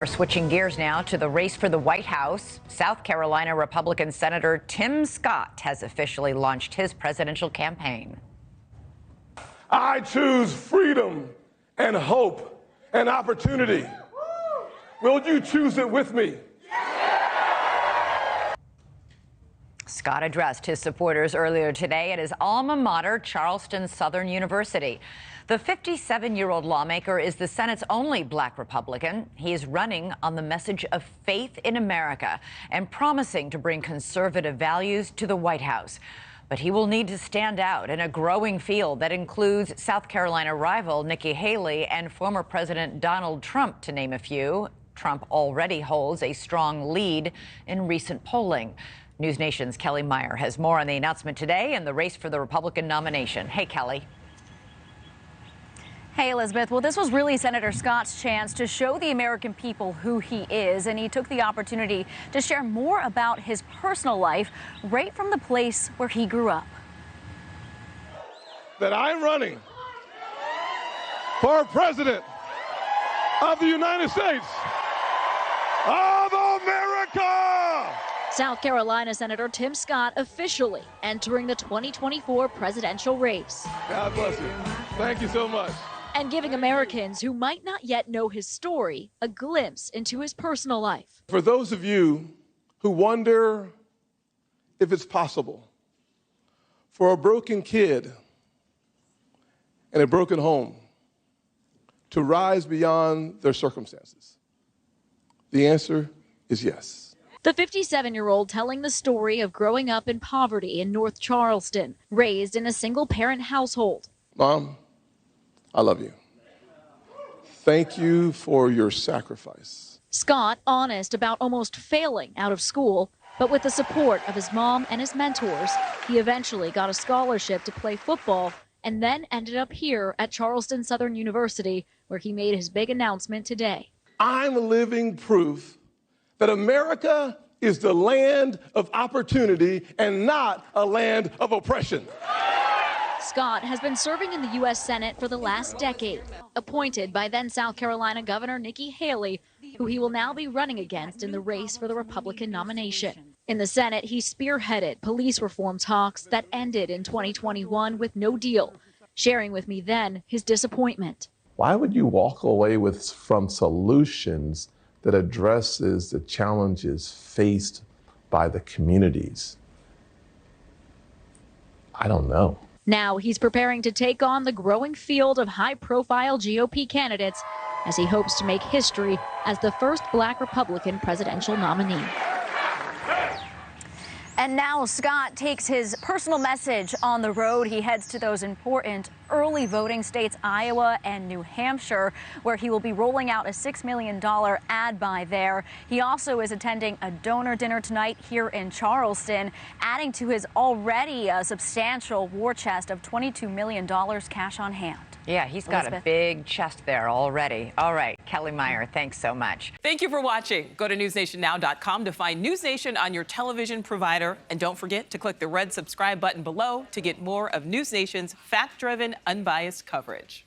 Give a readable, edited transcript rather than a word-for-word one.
We're switching gears now to the race for the White House. South Carolina Republican Senator Tim Scott has officially launched his presidential campaign. I choose freedom and hope and opportunity. Will you choose it with me? Scott addressed his supporters earlier today at his alma mater, Charleston Southern University. The 57-year-old lawmaker is the Senate's only black Republican. He is running on the message of faith in America and promising to bring conservative values to the White House. But he will need to stand out in a growing field that includes South Carolina rival Nikki Haley and former President Donald Trump, to name a few. Trump already holds a strong lead in recent polling. NewsNation's Kellie Meyer has more on the announcement today and the race for the Republican nomination. Hey, Kellie. Hey, Elizabeth. Well, this was really Senator Scott's chance to show the American people who he is, and he took the opportunity to share more about his personal life right from the place where he grew up. That I'm running for President of the United States of America! South Carolina Senator Tim Scott officially entering the 2024 presidential race. God bless you. Thank you so much. And giving Americans who might not yet know his story a glimpse into his personal life. For those of you who wonder if it's possible for a broken kid in a broken home to rise beyond their circumstances, the answer is yes. The 57-year-old telling the story of growing up in poverty in North Charleston, raised in a single-parent household. Mom, I love you. Thank you for your sacrifice. Scott honest about almost failing out of school, but with the support of his mom and his mentors, he eventually got a scholarship to play football and then ended up here at Charleston Southern University, where he made his big announcement today. I'm living proof that America is the land of opportunity and not a land of oppression. Scott has been serving in the U.S. Senate for the last decade, appointed by then South Carolina Governor Nikki Haley, who he will now be running against in the race for the Republican nomination. In the Senate, he spearheaded police reform talks that ended in 2021 with no deal, sharing with me then his disappointment. Why would you walk away from solutions that addresses the challenges faced by the communities? I don't know. Now he's preparing to take on the growing field of high-profile GOP candidates as he hopes to make history as the first black Republican presidential nominee. And now Scott takes his personal message on the road. He heads to those important early voting states, Iowa and New Hampshire, where he will be rolling out a $6 million ad buy there. He also is attending a donor dinner tonight here in Charleston, adding to his already substantial war chest of $22 million cash on hand. Yeah, he's got a big chest there already. All right, Kellie Meyer, thanks so much. Thank you for watching. Go to newsnationnow.com to find News Nation on your television provider. And don't forget to click the red subscribe button below to get more of News Nation's fact-driven, unbiased coverage.